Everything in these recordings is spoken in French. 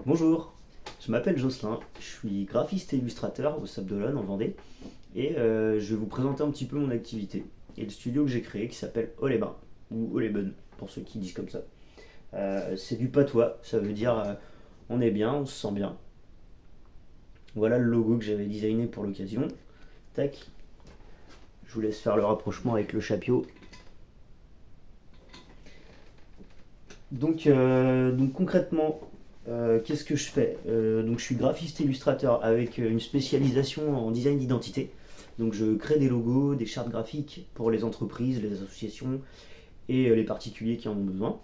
Bonjour, je m'appelle Jocelyn, je suis graphiste et illustrateur au Sable d'Olonne en Vendée et je vais vous présenter un petit peu mon activité et le studio que j'ai créé qui s'appelle Oleben ou Oleben pour ceux qui disent comme ça. C'est du patois, ça veut dire on est bien, on se sent bien. Voilà le logo que j'avais designé pour l'occasion. Tac, je vous laisse faire le rapprochement avec le chapio. Donc concrètement, qu'est-ce que je fais Donc je suis graphiste illustrateur avec une spécialisation en design d'identité. Donc je crée des logos, des chartes graphiques pour les entreprises, les associations et les particuliers qui en ont besoin.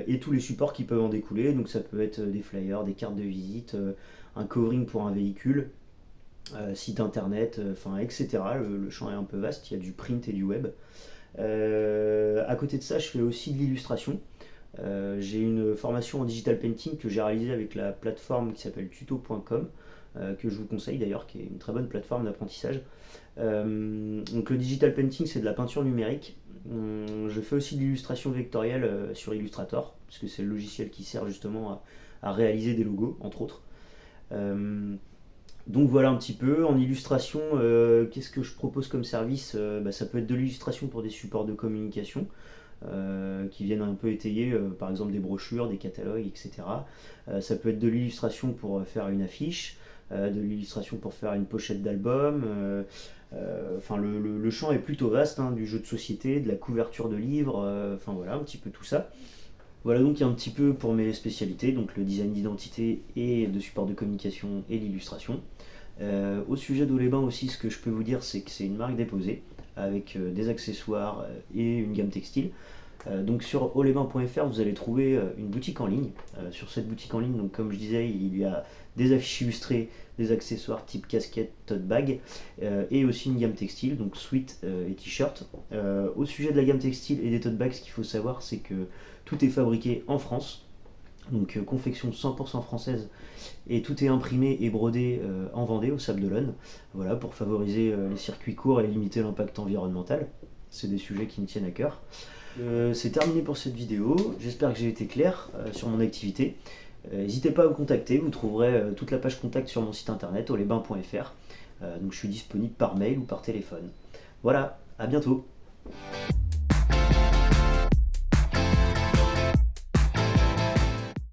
Et tous les supports qui peuvent en découler. Donc ça peut être des flyers, des cartes de visite, un covering pour un véhicule, site internet, etc. Le champ est un peu vaste, il y a du print et du web. À côté de ça, je fais aussi de l'illustration. J'ai une formation en digital painting que j'ai réalisée avec la plateforme qui s'appelle tuto.com, que je vous conseille d'ailleurs, qui est une très bonne plateforme d'apprentissage. Donc le digital painting, c'est de la peinture numérique. Je fais aussi de l'illustration vectorielle sur Illustrator, parce que c'est le logiciel qui sert justement à réaliser des logos, entre autres. Donc voilà un petit peu. En illustration, qu'est-ce que je propose comme service? Ça peut être de l'illustration pour des supports de communication qui viennent un peu étayer par exemple des brochures, des catalogues, etc. Ça peut être de l'illustration pour faire une affiche, de l'illustration pour faire une pochette d'album. Le champ est plutôt vaste, hein, du jeu de société, de la couverture de livres, enfin voilà un petit peu tout ça. Voilà donc un petit peu pour mes spécialités, donc le design d'identité et de support de communication et l'illustration. Au sujet d'Oleben aussi, ce que je peux vous dire, c'est que c'est une marque déposée avec des accessoires et une gamme textile. Donc sur oleben.fr, vous allez trouver une boutique en ligne. Sur cette boutique en ligne, donc comme je disais, il y a des affiches illustrées, des accessoires type casquette, tote bag, et aussi une gamme textile, donc sweat et t-shirt. Au sujet de la gamme textile et des tote bags, ce qu'il faut savoir, c'est que tout est fabriqué en France, donc confection 100% française, et tout est imprimé et brodé en Vendée, au Sable d'Olonne, voilà, pour favoriser les circuits courts et limiter l'impact environnemental. C'est des sujets qui me tiennent à cœur. C'est terminé pour cette vidéo, j'espère que j'ai été clair sur mon activité. N'hésitez pas à me contacter, vous trouverez toute la page contact sur mon site internet oleben.fr. Donc je suis disponible par mail ou par téléphone. Voilà, à bientôt.